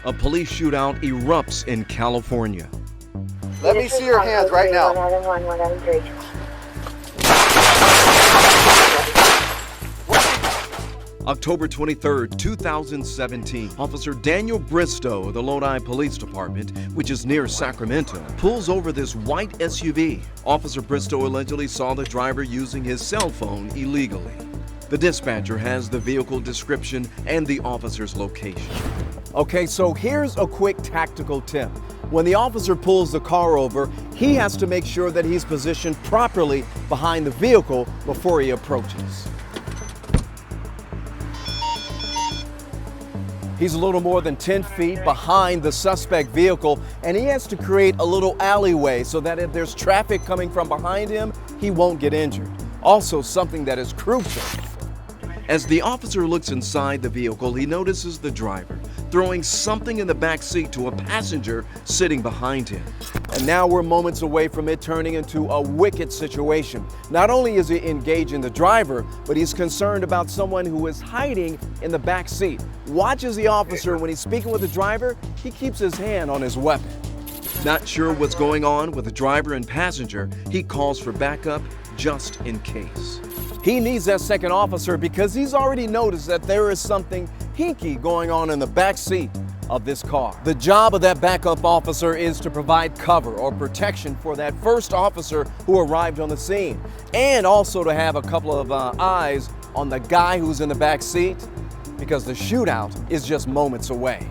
A police shootout erupts in California. Let me see your hands right now. October 23, 2017, Officer Daniel Bristow of the Lodi Police Department, which is near Sacramento, pulls over this white SUV. Officer Bristow allegedly saw the driver using his cell phone illegally. The dispatcher has the vehicle description and the officer's location. Okay, so here's a quick tactical tip. When the officer pulls the car over, he has to make sure that he's positioned properly behind the vehicle before he approaches. He's a little more than 10 feet behind the suspect vehicle, and he has to create a little alleyway so that if there's traffic coming from behind him, he won't get injured. Also, something that is crucial. As the officer looks inside the vehicle, he notices the driver throwing something in the back seat to a passenger sitting behind him. And now we're moments away from it turning into a wicked situation. Not only is he engaging the driver, but he's concerned about someone who is hiding in the back seat. Watch as the officer, when he's speaking with the driver, he keeps his hand on his weapon. Not sure what's going on with the driver and passenger, he calls for backup just in case. He needs that second officer because he's already noticed that there is something hinky going on in the back seat of this car. The job of that backup officer is to provide cover or protection for that first officer who arrived on the scene, and also to have a couple of eyes on the guy who's in the back seat, because the shootout is just moments away.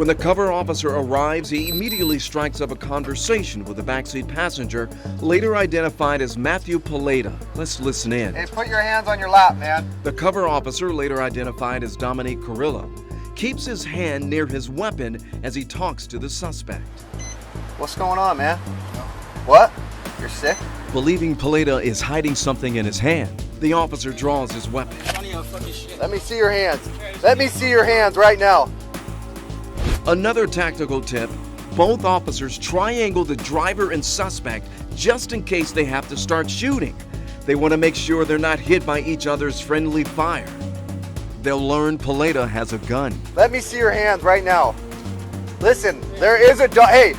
When the cover officer arrives, he immediately strikes up a conversation with the backseat passenger, later identified as Matthew Paleta. Let's listen in. Hey, put your hands on your lap, man. The cover officer, later identified as Dominique Carrillo, keeps his hand near his weapon as he talks to the suspect. What's going on, man? What? You're sick? Believing Paleta is hiding something in his hand, the officer draws his weapon. Let me see your hands. Let me see your hands right now. Another tactical tip, both officers triangle the driver and suspect just in case they have to start shooting. They want to make sure they're not hit by each other's friendly fire. They'll learn Paleta has a gun. Let me see your hands right now. Listen, there is a hey!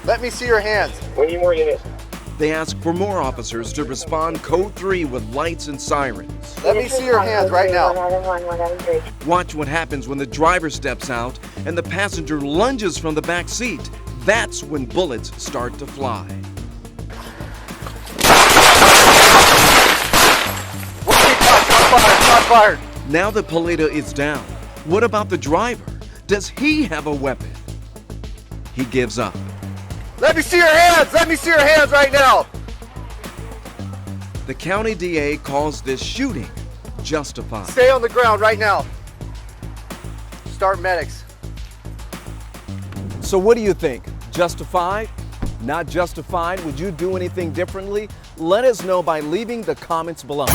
Let me see your hands. We need more units. They ask for more officers to respond code 3 with lights and sirens. Let me see your hands right now. Watch what happens when the driver steps out and the passenger lunges from the back seat. That's when bullets start to fly. Shot fired. Now that Paleta is down, what about the driver? Does he have a weapon? He gives up. Let me see your hands! Let me see your hands right now! The county DA calls this shooting justified. Stay on the ground right now. Start medics. So what do you think? Justified? Not justified? Would you do anything differently? Let us know by leaving the comments below.